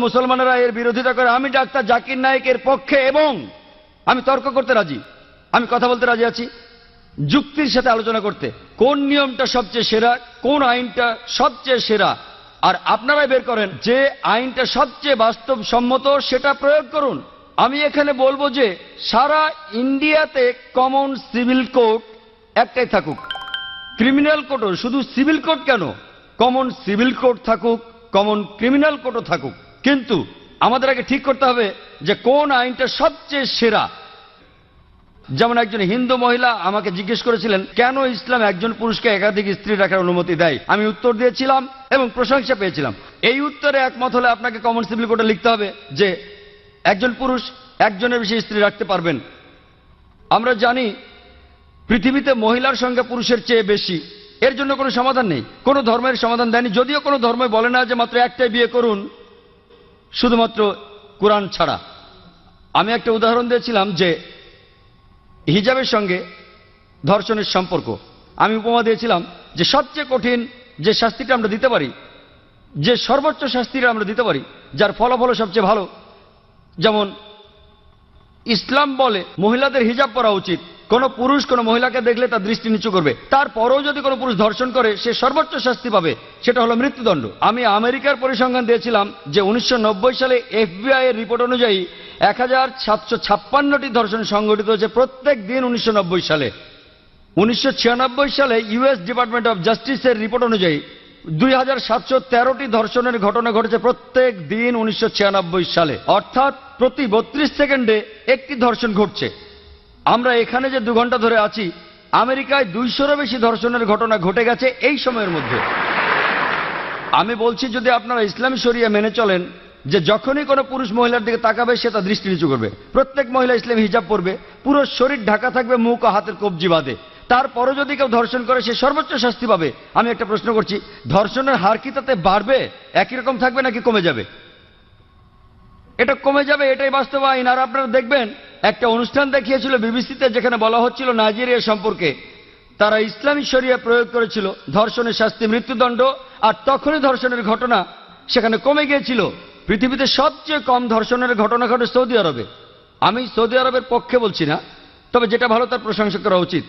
মুসলমানেরা এর বিরোধিতা করে। আমি ডাক্তার জাকির নায়েকের পক্ষে এবং আমি তর্ক করতে রাজি, আমি কথা বলতে রাজি আছি, যুক্তির সাথে আলোচনা করতে। কোন নিয়মটা সবচেয়ে সেরা, কোন আইনটা সবচেয়ে সেরা, আর আপনারাই বের করেন যে আইনটা সবচেয়ে বাস্তবসম্মত, সেটা প্রয়োগ করুন। আমি এখানে বলবো যে সারা ইন্ডিয়াতে কমন সিভিল কোড একটাই থাকুক, ক্রিমিনাল কোডও, শুধু সিভিল কোড কেন, কমন সিভিল কোড থাকুক, কমন ক্রিমিনাল কোডও থাকুক। কিন্তু আমাদের আগে ঠিক করতে হবে যে কোন আইনটা সবচেয়ে সেরা। যেমন একজন হিন্দু মহিলা আমাকে জিজ্ঞেস করেছিলেন কেন ইসলাম একজন পুরুষকে একাধিক স্ত্রী রাখার অনুমতি দেয়। আমি উত্তর দিয়েছিলাম এবং প্রশংসা পেয়েছিলাম। এই উত্তরে একমত হলে আপনাকে কমন সিভিল কোডে লিখতে হবে যে একজন পুরুষ একজনের বেশি স্ত্রী রাখতে পারবেন। আমরা জানি পৃথিবীতে মহিলার সংখ্যা পুরুষের চেয়ে বেশি, এর জন্য কোনো সমাধান নেই, কোনো ধর্মের সমাধান দেয়নি। যদিও কোনো ধর্মই বলে না যে মাত্র একটাই বিয়ে করুন, শুধুমাত্র কোরআন ছাড়া। আমি একটা উদাহরণ দিয়েছিলাম যে হিজাবের সঙ্গে ধর্ষণের সম্পর্ক। আমি উপমা দিয়েছিলাম যে সবচেয়ে কঠিন যে শাস্তিটা আমরা দিতে পারি, যে সর্বোচ্চ শাস্তিটা আমরা দিতে পারি, যার ফলাফল সবচেয়ে ভালো, যেমন ইসলাম বলে মহিলাদের হিজাব পরা উচিত। কোনো পুরুষ কোনো মহিলাকে দেখলে তার দৃষ্টি নিচু করবে, তারপরেও যদি কোনো পুরুষ ধর্ষণ করে সে সর্বোচ্চ শাস্তি পাবে, সেটা হলো মৃত্যুদণ্ড। আমি আমেরিকার পরিসংখ্যান দিয়েছিলাম যে 1990 সালে FBI এর রিপোর্ট অনুযায়ী 1756টি ধর্ষণ সংঘটিত হয়েছে প্রত্যেক দিন 1990 সালে। 1996 সালে US ডিপার্টমেন্ট অফ জাস্টিসের রিপোর্ট অনুযায়ী 2713টি ধর্ষণের ঘটনা ঘটেছে প্রত্যেক দিন 1996 সালে। অর্থাৎ প্রতি 32 সেকেন্ডে একটি ধর্ষণ ঘটছে। আমরা এখানে যে 2 ঘন্টা ধরে আছি, আমেরিকায় 200-রও বেশি ধর্ষণের ঘটনা ঘটে গেছে এই সময়ের মধ্যে। আমি বলছি যদি আপনারা ইসলামী শরিয়া মেনে চলেন যে যখনই কোনো পুরুষ মহিলার দিকে তাকাবে সে তার দৃষ্টি নিচু করবে, প্রত্যেক মহিলা ইসলামী হিজাব পরবে, পুরো শরীর ঢাকা থাকবে মুখ ও হাতের কবজি বাদে, তারপরও যদি কেউ ধর্ষণ করে সে সর্বোচ্চ শাস্তি পাবে। আমি একটা প্রশ্ন করছি, ধর্ষণের হার কি তাতে বাড়বে, একই রকম থাকবে নাকি কমে যাবে? এটা কমে যাবে, এটাই বাস্তব আইন। আর আপনারা দেখবেন একটা অনুষ্ঠান দেখিয়েছিল বিবিসিতে যেখানে বলা হচ্ছিল নাইজেরিয়া সম্পর্কে, তারা ইসলামী শরিয়া প্রয়োগ করেছিল, ধর্ষণের শাস্তি মৃত্যুদণ্ড, আর তখনই ধর্ষণের ঘটনা সেখানে কমে গিয়েছিল। পৃথিবীতে সবচেয়ে কম ধর্ষণের ঘটনা ঘটে সৌদি আরবে। আমি সৌদি আরবের পক্ষে বলছি না, তবে যেটা ভালো তার প্রশংসা করা উচিত।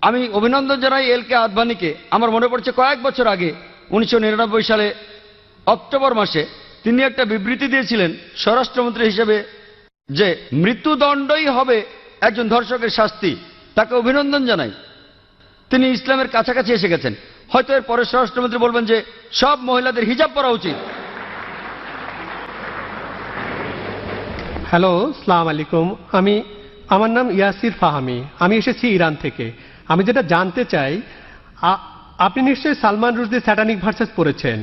আমি অভিনন্দন জানাই LK আদভানিকে। আমার মনে পড়ছে কয়েক বছর আগে 1999 সালে অক্টোবর মাসে তিনি একটা বিবৃতি দিয়েছিলেন স্বরাষ্ট্রমন্ত্রী হিসেবে যে মৃত্যুদণ্ডই হবে একজন ধর্ষকের শাস্তি। তাকে অভিনন্দন জানাই, তিনি ইসলামের কাছাকাছি এসে গেছেন। হয়তো এর পরে স্বরাষ্ট্রমন্ত্রী বলবেন যে সব মহিলাদের হিজাব পরা উচিত। হ্যালো, আসসালামু আলাইকুম। আমার নাম ইয়াসির ফাহামি, আমি এসেছি ইরান থেকে। আমি যেটা জানতে চাই, আপনি নিশ্চয়ই সালমান রুশদির স্যাটানিক ভার্সেস পড়েছেন।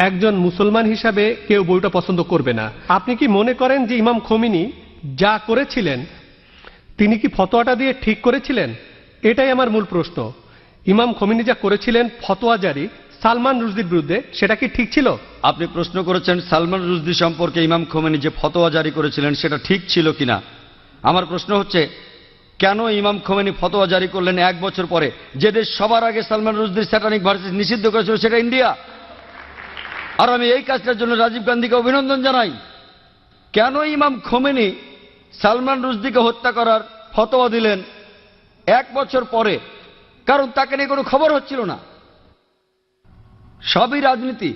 একজন মুসলমান হিসাবে কেউ বইটা পছন্দ করবে না। আপনি কি মনে করেন যে ইমাম খোমেনি যা করেছিলেন তিনি কি ফতোয়াটা দিয়ে ঠিক করেছিলেন? এটাই আমার মূল প্রশ্ন। ইমাম খোমেনি যা করেছিলেন ফতোয়া জারি সালমান রুশদির বিরুদ্ধে, সেটা কি ঠিক ছিল? আপনি প্রশ্ন করেছেন সালমান রুশদি সম্পর্কে ইমাম খোমেনি যে ফতোয়া জারি করেছিলেন সেটা ঠিক ছিল কিনা। আমার প্রশ্ন হচ্ছে কেন ইমাম খোমেনি ফতোয়া জারি করলেন 1 বছর পরে? যে দেশ সবার আগে সালমান রুশদির স্যাটানিক ভার্সেস নিষিদ্ধ করেছিল সেটা ইন্ডিয়া। আর আমি এই কাজটার জন্য রাজীব গান্ধীকে অভিনন্দন জানাই। কেন ইমাম খোমেনি সালমান রুশদিকে হত্যা করার ফতোয়া দিলেন 1 বছর পরে? কারণ তাকে নিয়ে কোনো খবর হচ্ছিল না। সবই রাজনীতি,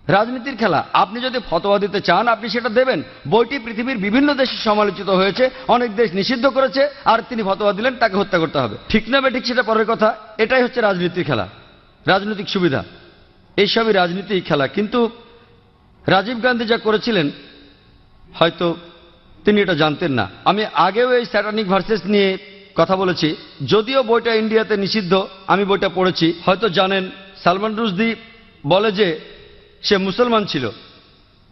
রাজনীতির খেলা। আপনি যদি ফতোয়া দিতে চান আপনি সেটা দেবেন। বইটি পৃথিবীর বিভিন্ন দেশে সমালোচিত হয়েছে, অনেক দেশ নিষিদ্ধ করেছে, আর তিনি ফতোয়া দিলেন তাকে হত্যা করতে হবে। ঠিক না বেঠিক সেটা পরের কথা। এটাই হচ্ছে রাজনীতির খেলা, রাজনৈতিক সুবিধা, এইসবই রাজনীতির খেলা। কিন্তু রাজীব গান্ধী যা করেছিলেন হয়তো তিনি এটা জানতেন না। আমি আগেও এই স্যাটানিক ভার্সেস নিয়ে কথা বলেছি, যদিও বইটা ইন্ডিয়াতে নিষিদ্ধ। আমি বইটা পড়েছি। হয়তো জানেন সালমান রুশদি বলে যে সে মুসলমান ছিল,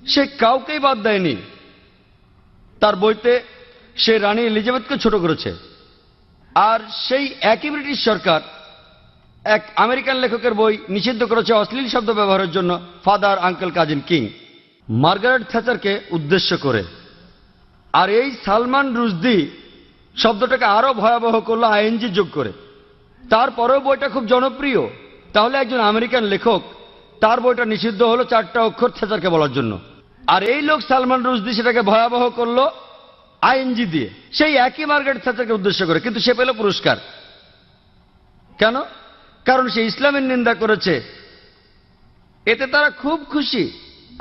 সে কাউকেই বাদ দেয়নি। তার বইতে সে রানী এলিজাবেথকে ছোট করেছে। আর সেই একই ব্রিটিশ সরকার এক আমেরিকান লেখকের বই নিষিদ্ধ করেছে অশ্লীল শব্দ ব্যবহারের জন্য, father, uncle, cousin, king, Margaret থ্যাচারকে উদ্দেশ্য করে। আর এই সালমান রুশদি শব্দটাকে আরো ভয়াবহ করলো ING যোগ করে। তারপরেও বইটা খুব জনপ্রিয়। তাহলে একজন আমেরিকান লেখক, তার বইটা নিষিদ্ধ হলো 4টা অক্ষর থ্যাচারকে বলার জন্য। আর এই লোক সালমান রুশদি সেটাকে ভয়াবহ করলো আইএনজি দিয়ে, সেই একই মার্গারেট থ্যাচারকে উদ্দেশ্য করে, কিন্তু সে পেল পুরস্কার। কেন? কারণ সে ইসলামের নিন্দা করেছে, এতে তারা খুব খুশি।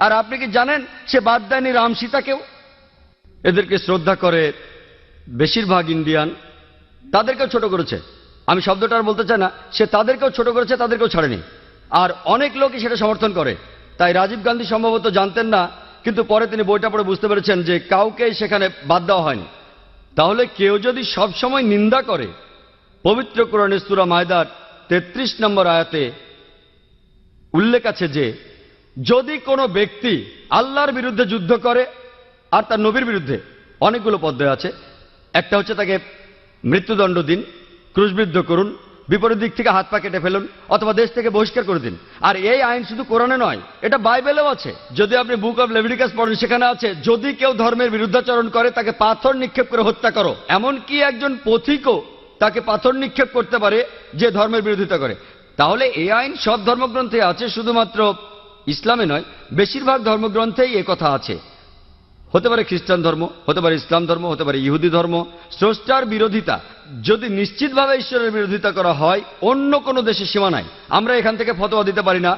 আর আপনি কি জানেন সে বাদ দেয়নি রাম সীতাকেও? এদেরকে শ্রদ্ধা করে বেশিরভাগ ইন্ডিয়ান, তাদেরকেও ছোট করেছে। আমি শব্দটা আর বলতে চাই না, সে তাদেরকেও ছোট করেছে, তাদেরকেও ছাড়েনি। আর অনেক লোকই সেটা সমর্থন করে। তাই রাজীব গান্ধী সম্ভবত জানতেন না, কিন্তু পরে তিনি বইটা পড়ে বুঝতে পেরেছেন যে কাউকে সেখানে বাদ দেওয়া হয়নি। তাহলে কেউ যদি সব সময় নিন্দা করে, পবিত্র কোরআনের সূরা মায়দার 33 নম্বর আয়াতে উল্লেখ আছে যে যদি কোনো ব্যক্তি আল্লাহর বিরুদ্ধে যুদ্ধ করে আর তার নবীর বিরুদ্ধে, অনেকগুলো পদ্ধতি আছে। একটা হচ্ছে তাকে মৃত্যুদণ্ড দিন, ক্রুশবিদ্ধ করুন, বিপরীত দিক থেকে হাত পা কেটে ফেলুন, অথবা দেশ থেকে বহিষ্কার করে দিন। আর এই আইন শুধু কোরআনে নয়, এটা বাইবেলেও আছে। যদি আপনি বুক অব লেভিটিকাস পড়েন, সেখানে আছে যদি কেউ ধর্মের বিরুদ্ধাচরণ করে তাকে পাথর নিক্ষেপ করে হত্যা করো। এমনকি একজন পথিকও তাকে পাথর নিক্ষেপ করতে পারে যে ধর্মের বিরোধিতা করে। তাহলে এই আইন সব ধর্মগ্রন্থে আছে, শুধুমাত্র ইসলামে নয়, বেশিরভাগ ধর্মগ্রন্থেই এ কথা আছে। হতে পারে খ্রিস্টান ধর্ম, হতে পারে ইসলাম ধর্ম, হতে পারে ইহুদি ধর্ম। স্রষ্টার বিরোধিতা যদি নিশ্চিতভাবে ঈশ্বরের বিরোধিতা করা হয়, অন্য কোনো দেশের সীমা নাই। আমরা এখান থেকে ফতোয়া দিতে পারি না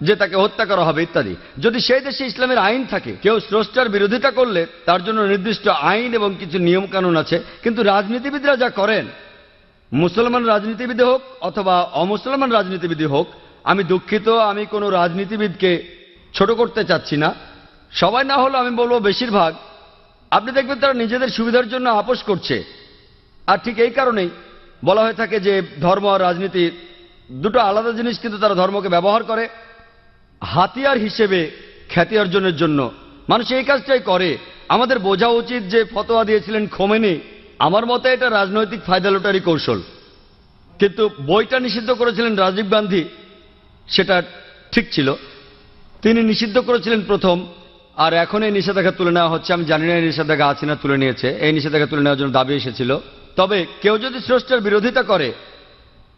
যে তাকে হত্যা করা হবে ইত্যাদি। যদি সেই দেশে ইসলামের আইন থাকে, কেউ স্রষ্টার বিরোধিতা করলে তার জন্য নির্দিষ্ট আইন এবং কিছু নিয়ম কানুন আছে। কিন্তু রাজনীতিবিদরা যা করেন, মুসলমান রাজনীতিবিদ হোক অথবা অমুসলমান রাজনীতিবিদ হোক, আমি দুঃখিত, আমি কোনো রাজনীতিবিদকে ছোট করতে চাচ্ছি না, সবাই না হলো আমি বলবো বেশিরভাগ, আপনি দেখবেন তারা নিজেদের সুবিধার জন্য আপোষ করছে। আর ঠিক এই কারণেই বলা হয়ে থাকে যে ধর্ম আর রাজনীতি দুটো আলাদা জিনিস, কিন্তু তারা ধর্মকে ব্যবহার করে হাতিয়ার হিসেবে খ্যাতি অর্জনের জন্য। মানুষ এই কাজটাই করে। আমাদের বোঝা উচিত যে ফতোয়া দিয়েছিলেন খোমেনি, আমার মতে এটা রাজনৈতিক ফায়দা লুটারি কৌশল। কিন্তু বইটা নিষিদ্ধ করেছিলেন রাজীব গান্ধী, সেটা ঠিক ছিল। তিনি নিষিদ্ধ করেছিলেন প্রথম, আর এখন এই নিষেধাজ্ঞা তুলে নেওয়া হচ্ছে। আমি জানি না এই নিষেধাজ্ঞা আছে না তুলে নিয়েছে। এই নিষেধাজ্ঞা তুলে নেওয়ার জন্য দাবি এসেছিল। তবে কেউ যদি স্রষ্টার বিরোধিতা করে,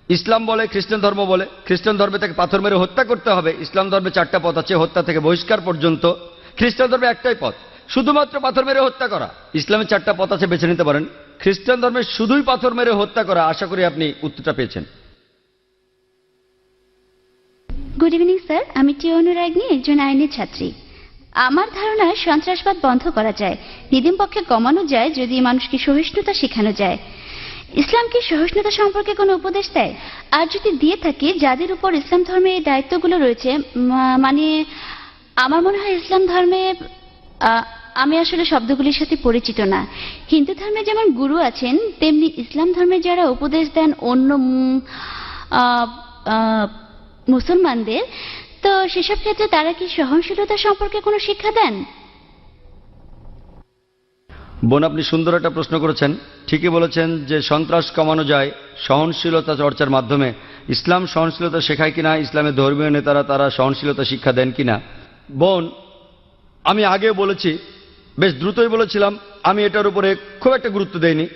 ইসলাম বলে, খ্রিস্টান ধর্ম বলে, খ্রিস্টান ধর্মে তাকে পাথর মেরে হত্যা করতে হবে। ইসলাম ধর্মে 4টা পথ আছে, হত্যা থেকে বহিষ্কার পর্যন্ত। খ্রিস্টান ধর্মে একটাই পথ, শুধুমাত্র পাথর মেরে হত্যা করা। ইসলামে 4টা পথ আছে, বেছে নিতে পারেন। খ্রিস্টান ধর্মে শুধুই পাথর মেরে হত্যা করা। আশা করি আপনি উত্তরটা পেয়েছেন। গুড ইভিনিং স্যার, আমি টি অনুরাগনী, একজন আইনের ছাত্রী। আমার ধারণা সন্ত্রাসবাদ বন্ধ করা যায়, নিদিম পক্ষে কমানো যায় যদি মানুষকে সহিষ্ণুতা শেখানো যায়। ইসলাম কি সহিষ্ণুতা সম্পর্কে কোনো উপদেশ দেয়? আর যদি দিয়ে থাকে, যাদের উপর ইসলাম ধর্মে এই দায়িত্বগুলো রয়েছে, মানে আমার মনে হয় ইসলাম ধর্মে, আমি আসলে শব্দগুলির সাথে পরিচিত না। হিন্দু ধর্মে যেমন গুরু আছেন, তেমনি ইসলাম ধর্মে যারা উপদেশ দেন অন্য মুসলমানদের, তো সেসব ক্ষেত্রে তারা কি সহনশীলতা সম্পর্কে কোনো শিক্ষা দেন? বোন, আপনি সুন্দর একটা প্রশ্ন করেছেন। ঠিকই বলেছেন যে সন্ত্রাস কমানো যায় সহনশীলতা চর্চার মাধ্যমে। ইসলাম সহনশীলতা শেখায় কিনা, ইসলামের ধর্মীয় নেতারা তারা সহনশীলতা শিক্ষা দেন কিনা? বোন, আমি আগেও বলেছি, বেশ দ্রুতই বলেছিলাম, আমি এটার উপরে খুব একটা গুরুত্ব দেইনি।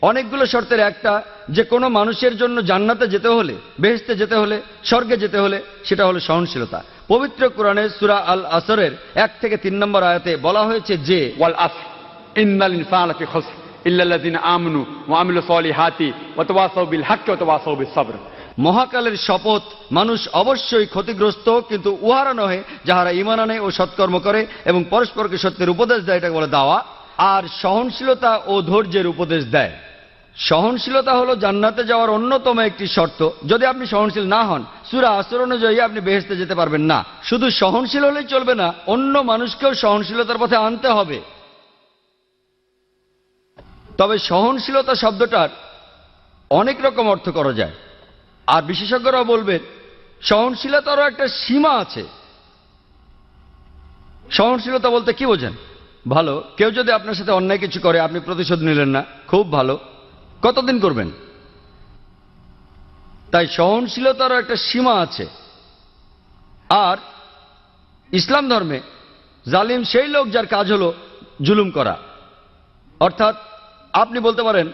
অনেকগুলো শর্তের একটা, যে কোনো মানুষের জন্য জান্নাতে যেতে হলে, বেহেশতে যেতে হলে, স্বর্গে যেতে হলে, সেটা হলো সহনশীলতা। পবিত্র কোরআনে সূরা আল আসরের 1 থেকে 3 নম্বর আয়াতে বলা হয়েছে যে ওয়াল আসর ইন্নাল ইনসানা ফি খুসর ইল্লাল্লাযিনা আমানু ওয়া আমিলুস সলিহাতি ওয়া তাওয়াসাউ বিল হাক্কি ওয়া তাওয়াসাউ বিস সাবর। মহাকালের শপথ, মানুষ অবশ্যই ক্ষতিগ্রস্ত, কিন্তু উহারা নহে যাহারা ঈমান আনে ও সৎকর্ম করে এবং পরস্পরকে সত্যের উপদেশ দেয়, এটাকে বলে দাওয়া। আর সহনশীলতা ও ধৈর্যের উপদেশ দেয়। সহনশীলতা হলো জান্নাতে যাওয়ার অন্যতম একটি শর্ত। যদি আপনি সহনশীল না হন, সূরা আসর অনুযায়ী আপনি বেহেশতে যেতে পারবেন না। শুধু সহনশীল হলেই চলবে না, অন্য মানুষকেও সহনশীলতার পথে আনতে হবে। তবে সহনশীলতা শব্দটার অনেক রকম অর্থ করা যায়, আর বিশেষজ্ঞরা বলবেন সহনশীলতারও একটা সীমা আছে। সহনশীলতা বলতে কি বোঝেন? ভালো, কেউ যদি আপনার সাথে অন্যায় কিছু করে, আপনি প্রতিশোধ নিলেন না, খুব ভালো, কতদিন করবেন? তাই সহনশীলতারও একটা সীমা আছে। আর ইসলাম ধর্মে জালিম সেই লোক যার কাজ হলো জুলুম করা। অর্থাৎ আপনি বলতে পারেন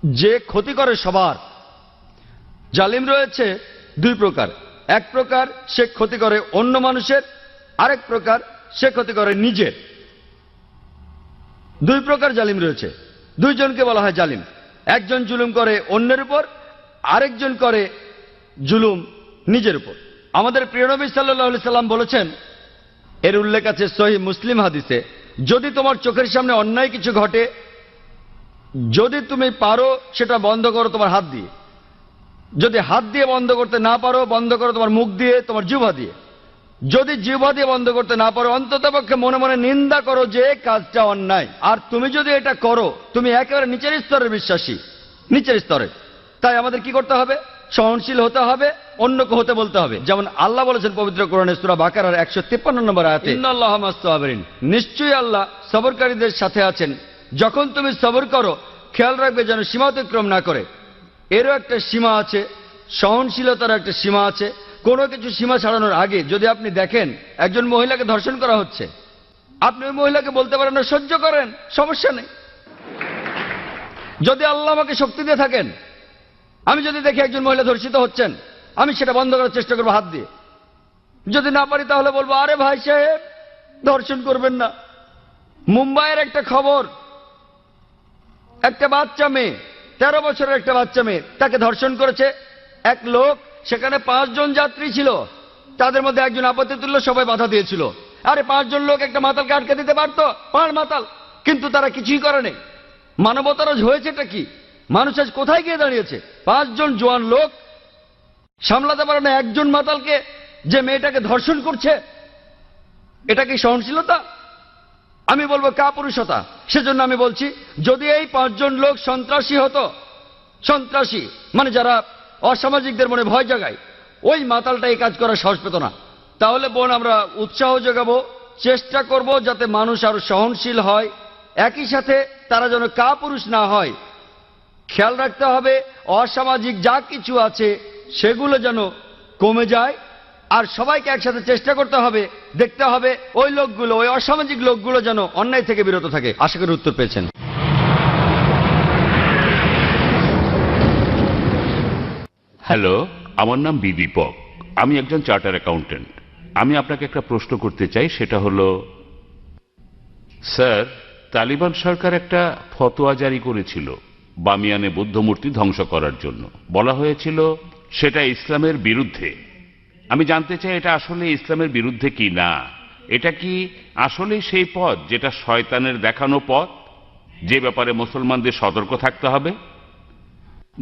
যে ক্ষতি করে সবার। জালিম রয়েছে 2 প্রকার। এক প্রকার সে ক্ষতি করে অন্য মানুষের, আরেক প্রকার সে ক্ষতি করে নিজের। দুই প্রকার জালিম রয়েছে, দুইজনকে বলা হয় জালিম। একজন জুলুম করে অন্যের উপর, আরেকজন করে জুলুম নিজের উপর। আমাদের প্রিয় নবী সাল্লাল্লাহু আলাইহি সাল্লাম বলেছেন, এর উল্লেখ আছে সহিহ মুসলিম হাদিসে, যদি তোমার চোখের সামনে অন্যায় কিছু ঘটে, যদি তুমি পারো সেটা বন্ধ করো তোমার হাত দিয়ে। যদি হাত দিয়ে বন্ধ করতে না পারো, বন্ধ করো তোমার মুখ দিয়ে, তোমার জিহ্বা দিয়ে। যদি জিহ্বা দিয়ে বন্ধ করতে না পারো, অন্ততপক্ষে মনে মনে নিন্দা করো যে কাজটা অন্যায়। আর তুমি যদি এটা করো, তুমি একেবারে নিচের স্তরের বিশ্বাসী, নিচের স্তরে। তাই আমাদের কি করতে হবে? সহনশীল হতে হবে, অন্যকে হতে বলতে হবে। যেমন আল্লাহ বলেছেন পবিত্র কোরআনে সূরা বাকারার 153 নম্বর আয়াতে, ইন্নাল্লাহা মা'আস সাবিরিন, নিশ্চয়ই আল্লাহ সবরকারীদের সাথে আছেন। যখন তুমি সবর করো, খেয়াল রাখবে যেন সীমা অতিক্রম না করে। এরও একটা সীমা আছে, সহনশীলতার একটা সীমা আছে। কোনো কিছু সীমা ছাড়ানোর আগে যদি আপনি দেখেন একজন মহিলাকে ধর্ষণ করা হচ্ছে, আপনি ওই মহিলাকে বলতে পারেন না সহ্য করেন, সমস্যা নেই। যদি আল্লাহ আমাকে শক্তি দিয়ে থাকেন, আমি যদি দেখি একজন মহিলা ধর্ষিত হচ্ছেন, আমি সেটা বন্ধ করার চেষ্টা করবো হাত দিয়ে। যদি না পারি তাহলে বলবো, আরে ভাই সাহেব ধর্ষণ করবেন না। মুম্বাইয়ের একটা খবর, একটা বাচ্চা মেয়ে, 13 বছরের একটা বাচ্চা মেয়ে, তাকে ধর্ষণ করেছে এক লোক। সেখানে 5 জন যাত্রী ছিল, তাদের মধ্যে একজন আপত্তি তুলল, সবাই বাধা দিয়েছিল। আরে 5 জন লোক একটা মাতালকে আটকে দিতে পারতো, 5 মাতাল, কিন্তু তারা কিছুই করেনি। মানবতার হয়েছেটা কি? মানুষ আজ কোথায় গিয়ে দাঁড়িয়েছে? 5 জন জোয়ান লোক সামলাতে পারে না একজন মাতালকে, যে মেয়েটাকে ধর্ষণ করছে। এটা কি সহনশীলতা? আমি বলবো কাপুরুষতা। সেজন্য আমি বলছি, যদি এই 5 জন লোক সন্ত্রাসী হতো, সন্ত্রাসী মানে যারা অসামাজিকদের মনে ভয় জাগায়, ওই মাতালটা এই কাজ করার সাহস পেত না। তাহলে বোন, আমরা উৎসাহ যোগাবো, চেষ্টা করব যাতে মানুষ আরো সহনশীল হয়, একই সাথে তারা যেন কাপুরুষ না হয়। খেয়াল রাখতে হবে অসামাজিক যা কিছু আছে সেগুলো যেন কমে যায়। আর সবাইকে একসাথে চেষ্টা করতে হবে, দেখতে হবে ওই লোকগুলো, ওই অসামাজিক লোকগুলো যেন অন্যায় থেকে বিরত থাকে। আশা করি উত্তর পেয়েছেন। হ্যালো, আমার নাম দীপক, আমি একজন চার্টার অ্যাকাউন্টেন্ট। আমি আপনাকে একটা প্রশ্ন করতে চাই, সেটা হলো, স্যার, তালিবান সরকার একটা ফতোয়া জারি করেছিল বামিয়ানে বৌদ্ধ মূর্তি ধ্বংস করার জন্য। বলা হয়েছিল সেটা ইসলামের বিরুদ্ধে। আমি জানতে চাই এটা আসলে ইসলামের বিরুদ্ধে কি না। এটা কি আসলে সেই পথ যেটা শয়তানের দেখানো পথ, যে ব্যাপারে মুসলমানদের সতর্ক থাকতে হবে?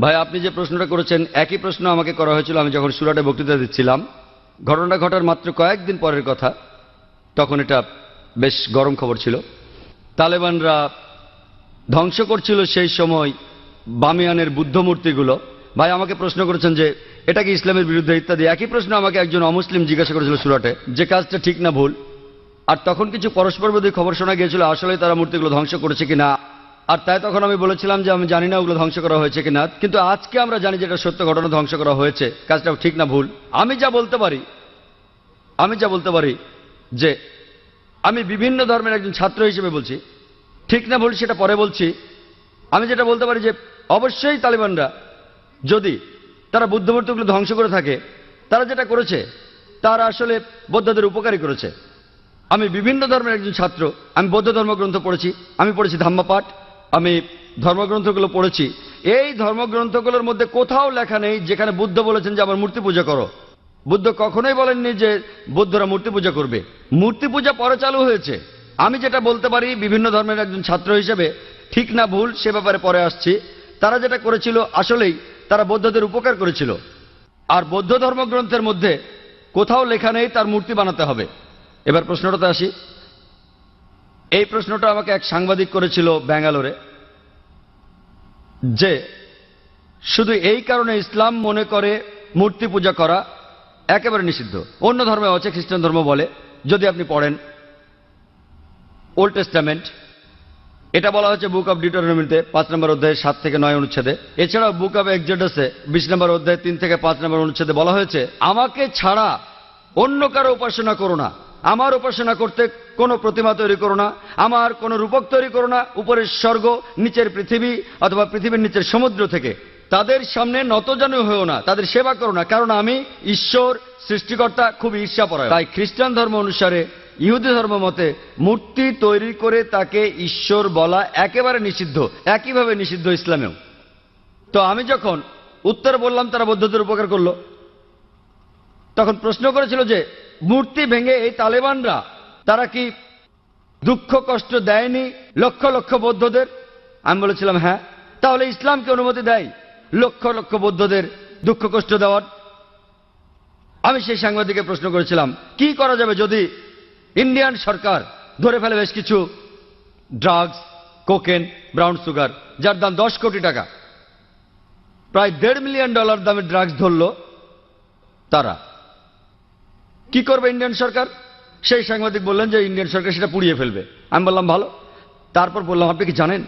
ভাই, আপনি যে প্রশ্নটা করেছেন একই প্রশ্ন আমাকে করা হয়েছিল আমি যখন সুরাটে বক্তৃতা দিচ্ছিলাম। ঘটনা ঘটার মাত্র কয়েকদিন পরের কথা, তখন এটা বেশ গরম খবর ছিল। তালেবানরা ধ্বংস করছিল সেই সময় বামিয়ানের বুদ্ধ মূর্তিগুলো। ভাই আমাকে প্রশ্ন করেছেন যে এটা কি ইসলামের বিরুদ্ধে ইত্যাদি। একই প্রশ্ন আমাকে একজন অমুসলিম জিজ্ঞাসা করেছিল সুরাটে, যে কাজটা ঠিক না ভুল। আর তখন কিছু পরস্পরবিরোধী খবর শোনা গিয়েছিল, আসলে তারা মূর্তিগুলো ধ্বংস করেছে কিনা। আর তাই তখন আমি বলেছিলাম যে আমি জানি না ওগুলো ধ্বংস করা হয়েছে কিনা, কিন্তু আজকে আমরা জানি যে এটা সত্য ঘটনা, ধ্বংস করা হয়েছে। কাজটা ঠিক না ভুল, আমি যা বলতে পারি যে আমি বিভিন্ন ধর্মের একজন ছাত্র হিসেবে বলছি, ঠিক না ভুল সেটা পরে বলছি। আমি যেটা বলতে পারি যে অবশ্যই তালেবানরা যদি তারা বুদ্ধ মূর্তিগুলো ধ্বংস করে থাকে, তারা যেটা করেছে তারা আসলে বৌদ্ধদের উপকারী করেছে। আমি বিভিন্ন ধর্মের একজন ছাত্র, আমি বৌদ্ধ ধর্মগ্রন্থ পড়েছি, আমি পড়েছি ধাম্মাপাঠ, আমি ধর্মগ্রন্থগুলো পড়েছি। এই ধর্মগ্রন্থগুলোর মধ্যে কোথাও লেখা নেই যেখানে বুদ্ধ বলেছেন যে আমার মূর্তি পূজা করো। বুদ্ধ কখনোই বলেননি যে বৌদ্ধরা মূর্তি পূজা করবে। মূর্তি পূজা পরে চালু হয়েছে। আমি যেটা বলতে পারি বিভিন্ন ধর্মের একজন ছাত্র হিসেবে, ঠিক না ভুল সে ব্যাপারে পরে আসছি। তারা যেটা করেছিল আসলেই তারা বৌদ্ধদের উপকার করেছিল। আর বৌদ্ধ ধর্মগ্রন্থের মধ্যে কোথাও লেখা নেই তার মূর্তি বানাতে হবে। এবার প্রশ্নটাতে আসি। এই প্রশ্নটা আমাকে এক সাংবাদিক করেছিল ব্যাঙ্গালোরে, যে শুধু এই কারণে ইসলাম মনে করে মূর্তি পূজা করা একেবারে নিষিদ্ধ। অন্য ধর্মে আছে, খ্রিস্টান ধর্ম বলে। যদি আপনি পড়েন ওল্ড টেস্টামেন্ট, এটা বলা হচ্ছে বুক অব ডিউটেরোনমিতে 5 নম্বর অধ্যায়ে 7 থেকে 9 অনুচ্ছেদে। এছাড়াও বুক অব এক্সোডাসে 20 নম্বর অধ্যায়ে 3 থেকে 5 নম্বর অনুচ্ছেদে বলা হয়েছে, আমাকে ছাড়া অন্য কারো উপাসনা করো না, আমার উপাসনা করতে কোনো প্রতিমা তৈরি করো না, আমার কোনো রূপক তৈরি করো না উপরের স্বর্গ, নিচের পৃথিবী অথবা পৃথিবীর নিচের সমুদ্র থেকে। তাদের সামনে নতজানু হয়েও না, তাদের সেবা করো না, কারণ আমি ঈশ্বর সৃষ্টিকর্তা খুব ঈর্ষাপরায়ণ। তাই খ্রিস্টান ধর্ম অনুসারে ইহুদি ধর্ম মতে মূর্তি তৈরি করে তাকে ঈশ্বর বলা একেবারে নিষিদ্ধ, একইভাবে নিষিদ্ধ ইসলামেও। তো আমি যখন উত্তর বললাম তারা বৌদ্ধদের উপকার করলো, তখন প্রশ্ন করেছিল যে মূর্তি ভেঙে এই তালেবানরা তারা কি দুঃখ কষ্ট দেয়নি লক্ষ লক্ষ বৌদ্ধদের? আমি বলেছিলাম হ্যাঁ। তাহলে ইসলামকে অনুমতি দেয় লক্ষ লক্ষ বৌদ্ধদের দুঃখ কষ্ট দেওয়ার? আমি সেই সাংবাদিকের প্রশ্ন করেছিলাম কি করা যাবে যদি ইন্ডিয়ান সরকার ধরে ফেলে বেশ কিছু ড্রাগস, কোকেন, ব্রাউন সুগার, যার দাম 10 কোটি টাকা, প্রায় $1.5 মিলিয়ন দামের ড্রাগস ধরল, তারা কি করবে ইন্ডিয়ান সরকার? সেই সাংবাদিক বললেন যে ইন্ডিয়ান সরকার সেটা পুড়িয়ে ফেলবে। আমি বললাম ভালো। তারপর বললাম আপনি কি জানেন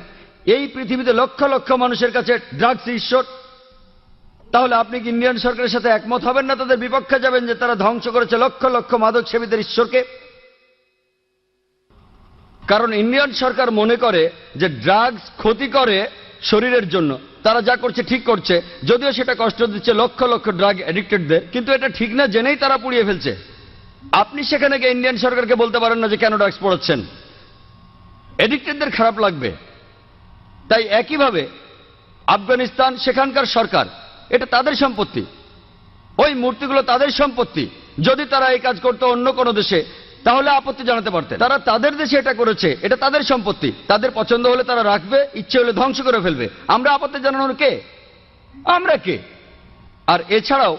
এই পৃথিবীতে লক্ষ লক্ষ মানুষের কাছে ড্রাগস ঈশ্বর? তাহলে আপনি কি ইন্ডিয়ান সরকারের সাথে একমত হবেন না, তাদের বিপক্ষে যাবেন যে তারা ধ্বংস করেছে লক্ষ লক্ষ মাদক সেবীদের ঈশ্বরকে? কারণ ইন্ডিয়ান সরকার মনে করে যে ড্রাগস ক্ষতি করে শরীরের জন্য, তারা যা করছে ঠিক করছে, যদিও সেটা কষ্ট দিচ্ছে লক্ষ লক্ষ ড্রাগ অ্যাডিক্টেডদের, কিন্তু এটা ঠিক না জেনেই তারা পুড়িয়ে ফেলছে। আপনি সেখানে গিয়ে ইন্ডিয়ান সরকারকে বলতে পারেন না যে কেন ড্রাগস পড়াচ্ছেন, অ্যাডিক্টেডদের খারাপ লাগবে। তাই একইভাবে আফগানিস্তান, সেখানকার সরকার, এটা তাদের সম্পত্তি, ওই মূর্তিগুলো তাদের সম্পত্তি। যদি তারা এই কাজ করতো অন্য কোনো দেশে তাহলে আপত্তি জানাতে পারতেন। তারা তাদের দেশে এটা করেছে, এটা তাদের সম্পত্তি, তাদের পছন্দ হলে তারা রাখবে, ইচ্ছে হলে ধ্বংস করে ফেলবে। আমরা আপত্তি জানানোর কে? আমরা কে? আর এছাড়াও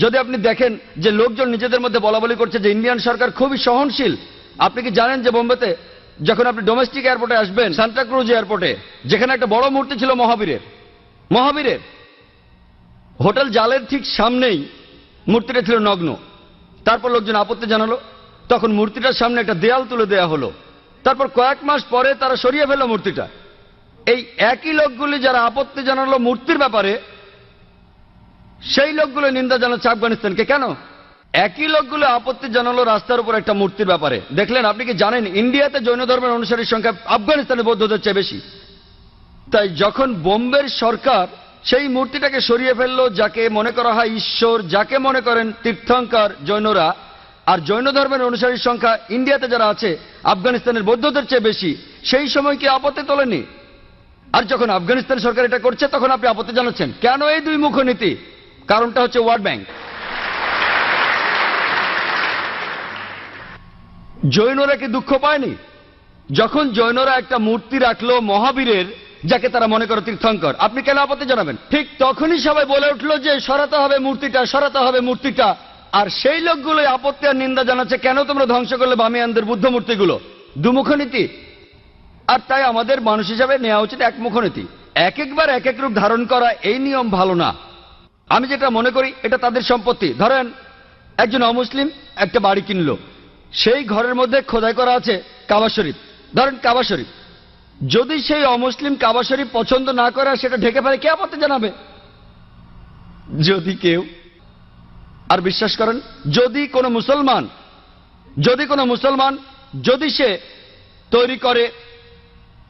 যদি আপনি দেখেন যে লোকজন নিজেদের মধ্যে বলাবলি করছে যে ইন্ডিয়ান সরকার খুবই সহনশীল। আপনি কি জানেন যে বোম্বেতে যখন আপনি ডোমেস্টিক এয়ারপোর্টে আসবেন, সান্টাক্রুজ এয়ারপোর্টে, যেখানে একটা বড় মূর্তি ছিল মহাবীরের, হোটেল জালের ঠিক সামনেই মূর্তিটা ছিল নগ্ন। তারপর লোকজন আপত্তি জানালো, তখন মূর্তিটার সামনে একটা দেয়াল তুলে দেয়া হলো। তারপর কয়েক মাস পরে তারা সরিয়ে ফেললো মূর্তিটা। এই একই লোকগুলি যারা আপত্তি জানালো মূর্তির ব্যাপারে, সেই লোকগুলো নিন্দা জানাচ্ছে আফগানিস্তানকে। কেন? একই লোকগুলো আপত্তি জানালো রাস্তার উপর একটা মূর্তির ব্যাপারে। দেখলেন? আপনি কি জানেন ইন্ডিয়াতে জৈন ধর্মের অনুসারীর সংখ্যা আফগানিস্তানের বৌদ্ধদের চেয়ে বেশি? তাই যখন বোম্বের সরকার সেই মূর্তিটাকে সরিয়ে ফেললো, যাকে মনে করা হয় ঈশ্বর, যাকে মনে করেন তীর্থঙ্কর জৈনরা, আর জৈন ধর্মের অনুসারীর সংখ্যা ইন্ডিয়াতে যারা আছে আফগানিস্তানের বৌদ্ধদের চেয়ে বেশি, সেই সময় কি আপত্তি তোলেনি? আর যখন আফগানিস্তান সরকার এটা করছে তখন আপনি আপত্তি জানাচ্ছেন কেন? এই দুই মুখ নীতি। কারণটা হচ্ছে ওয়ার্ল্ড ব্যাংক। জৈনরা কি দুঃখ পায়নি যখন জৈনরা একটা মূর্তি রাখলো মহাবীরের, যাকে তারা মনে করে তীর্থঙ্কর? আপনি কেন আপত্তি জানাবেন? ঠিক তখনই সবাই বলে উঠলো যে সরাতে হবে মূর্তিটা, সরাতে হবে মূর্তিটা। আর সেই লোকগুলো আপত্তি আর নিন্দা জানাচ্ছে কেন তোমরা ধ্বংস করলে বামিয়ানদের বুদ্ধ মূর্তিগুলো? দুমুখ নীতি। আর তাই আমাদের মানুষ হিসাবে নেওয়া উচিত একমুখ নীতি। এক একবার এক এক রূপ ধারণ করা, এই নিয়ম ভালো না। আমি যেটা মনে করি এটা তাদের সম্পত্তি। ধরেন একজন অমুসলিম একটা বাড়ি কিনলো, সেই ঘরের মধ্যে খোদাই করা আছে কাবা শরীফ, ধরেন কাবা শরীফ। যদি সেই অমুসলিম কাবা শরীফ পছন্দ না করে সেটা ঢেকে ফেলে, কে আপত্তি জানাবে? যদি কেউ। আর বিশ্বাস করেন যদি কোনো মুসলমান যদি সে তৈরি করে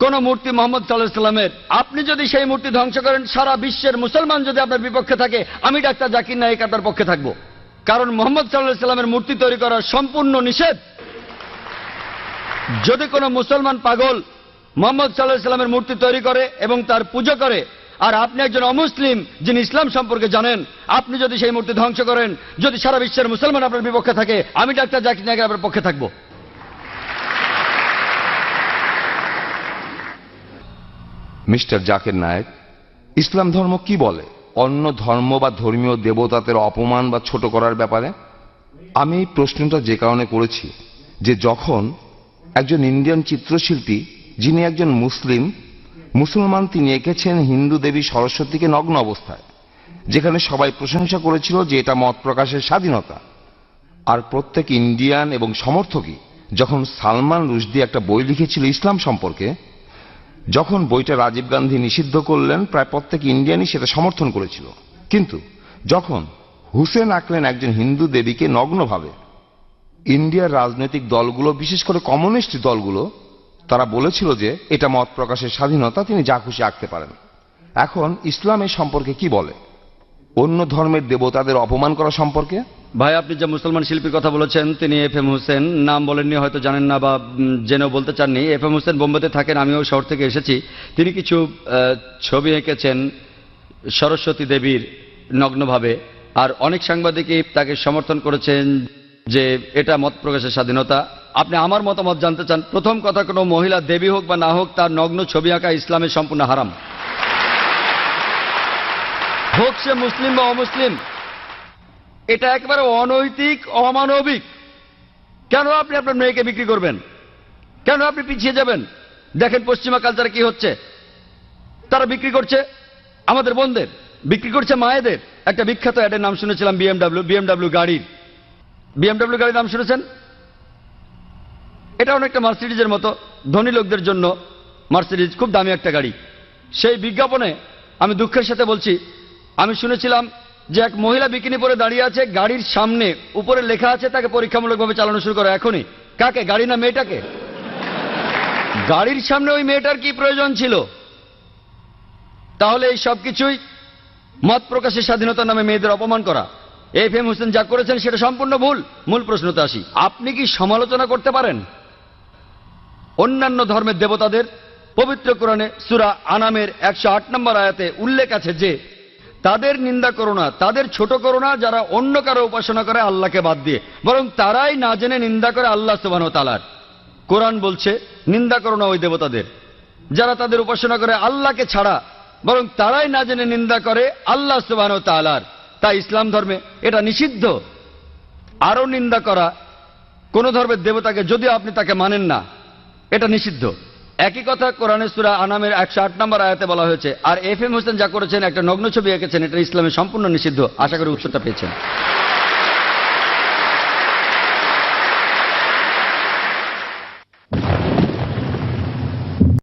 কোন মূর্তি মোহাম্মদ সাল্লাল্লাহু আলাইহি সাল্লামের, আপনি যদি সেই মূর্তি ধ্বংস করেন, সারা বিশ্বের মুসলমান যদি আপনার বিপক্ষে থাকে, আমি ডাক্তার জাকির নায়েক আপনার পক্ষে থাকবো। কারণ মোহাম্মদ সাল্লাল্লাহু আলাইহি সাল্লামের মূর্তি তৈরি করা সম্পূর্ণ নিষেধ। যদি কোনো মুসলমান পাগল মোহাম্মদ সাল্লাল্লাহু আলাইহি সাল্লামের মূর্তি তৈরি করে এবং তার পুজো করে, আর আপনি একজন অমুসলিম যিনি ইসলাম সম্পর্কে জানেন, আপনি যদি সেই মূর্তি ধ্বংস করেন, যদি সারা বিশ্বের মুসলমান আপনার বিপক্ষে থাকে, আমি ডাক্তার জাকির নায়েক আপনার পক্ষে থাকবো। মিস্টার জাকির নায়েক, ইসলাম ধর্ম কি বলে অন্য ধর্ম বা ধর্মীয় দেবতাদের অপমান বা ছোট করার ব্যাপারে? আমি এই প্রশ্নটা যে কারণে করেছি যে যখন একজন ইন্ডিয়ান চিত্রশিল্পী, যিনি একজন মুসলমান, তিনি এঁকেছেন হিন্দু দেবী সরস্বতীকে নগ্ন অবস্থায়, যেখানে সবাই প্রশংসা করেছিল যে এটা মত প্রকাশের স্বাধীনতা। আর প্রত্যেক ইন্ডিয়ান এবং সমর্থকই যখন সালমান রুশদি একটা বই লিখেছিল ইসলাম সম্পর্কে, যখন বইটা রাজীব গান্ধী নিষিদ্ধ করলেন, প্রায় প্রত্যেক ইন্ডিয়ানই সেটা সমর্থন করেছিল। কিন্তু যখন হুসেন আঁকলেন একজন হিন্দু দেবীকে নগ্নভাবে, ইন্ডিয়ার রাজনৈতিক দলগুলো, বিশেষ করে কমিউনিস্ট দলগুলো, তারা বলেছিল যে এটা মত প্রকাশের স্বাধীনতা, তিনি যা খুশি আঁকতে পারেন। এখন ইসলাম এই সম্পর্কে কি বলে? অন্য ধর্মের দেবতাদের অপমান করা সম্পর্কে? ভাই, আপনি যে মুসলমান শিল্পীর কথা বলেছেন তিনি FM হোসেন, নাম বলেননি, হয়তো জানেন না বা জেনেও বলতে চাননি। FM হোসেন বোম্বেতে থাকেন, আমিও শহর থেকে এসেছি। তিনি কিছু ছবি এঁকেছেন সরস্বতী দেবীর নগ্নভাবে, আর অনেক সাংবাদিকই তাকে সমর্থন করেছেন যে এটা মত প্রকাশের স্বাধীনতা। আপনি আমার মতামত জানতে চান? প্রথম কথা, কোনো মহিলা দেবী হোক বা না হোক, তার নগ্ন ছবি আঁকা ইসলামে সম্পূর্ণ হারাম, হোক সে মুসলিম বা অমুসলিম। এটা একেবারে অনৈতিক, অমানবিক। কেন আপনি আপনার মেয়েকে বিক্রি করবেন? কেন আপনি পিছিয়ে যাবেন? দেখেন পশ্চিমা কালচারে কি হচ্ছে। তারা বিক্রি করছে আমাদের বোনদের, বিক্রি করছে মায়েদের। একটা বিখ্যাত অ্যাডের নাম শুনেছিলাম, বিএমডাব্লিউ গাড়ির। বিএমডাব্লিউ গাড়ির নাম শুনেছেন? এটা অনেকটা মার্সিডিজের মতো, ধনী লোকদের জন্য মার্সিডিজ খুব দামি একটা গাড়ি। সেই বিজ্ঞাপনে আমি দুঃখের সাথে বলছি, আমি শুনেছিলাম যে এক মহিলা বিকিনি পরে দাঁড়িয়ে আছে, গাড়ির সামনে উপরে লেখা আছে তাকে পরীক্ষামূলকভাবে চালানো শুরু করো এখনই। কাকে? গাড়ি না মেয়েটাকে? গাড়ির সামনে ওই মেয়েটার কি প্রয়োজন ছিল? তাহলে এই সবকিছুই মত প্রকাশের স্বাধীনতার নামে মেয়েদের অপমান করা। FM হোসেন যা করেছেন সেটা সম্পূর্ণ ভুল। মূল প্রশ্নতে আসি, আপনি কি সমালোচনা করতে পারেন অন্যান্য ধর্মের দেবতাদের? পবিত্র কোরআনে সূরা আনামের 108 নম্বর আয়াতে উল্লেখ আছে যে তাদের নিন্দা করো না, তাদের ছোট করো না যারা অন্য কারো উপাসনা করে আল্লাহকে বাদ দিয়ে, বরং তারাই না জেনে নিন্দা করে আল্লাহ সুবহানাহু ওয়া তাআলার। কোরআন বলছে নিন্দা করো না ওই দেবতাদের যারা তাদের উপাসনা করে আল্লাহকে ছাড়া, বরং তারাই না জেনে নিন্দা করে আল্লাহ সুবহানাহু ওয়া তাআলার। তাই ইসলাম ধর্মে এটা নিষিদ্ধ আরো নিন্দা করা কোন ধর্মের দেবতাকে, যদিও আপনি তাকে মানেন না, এটা নিষিদ্ধ। একই কথা কোরআনে সূরা আনামের 108 নম্বর আয়াতে বলা হয়েছে। আর FM হোসেন যা করেছেন, একটা নগ্ন ছবি এঁকেছেন, এটা ইসলামে সম্পূর্ণ নিষিদ্ধ। আশা করি উত্তরটা পেয়েছেন।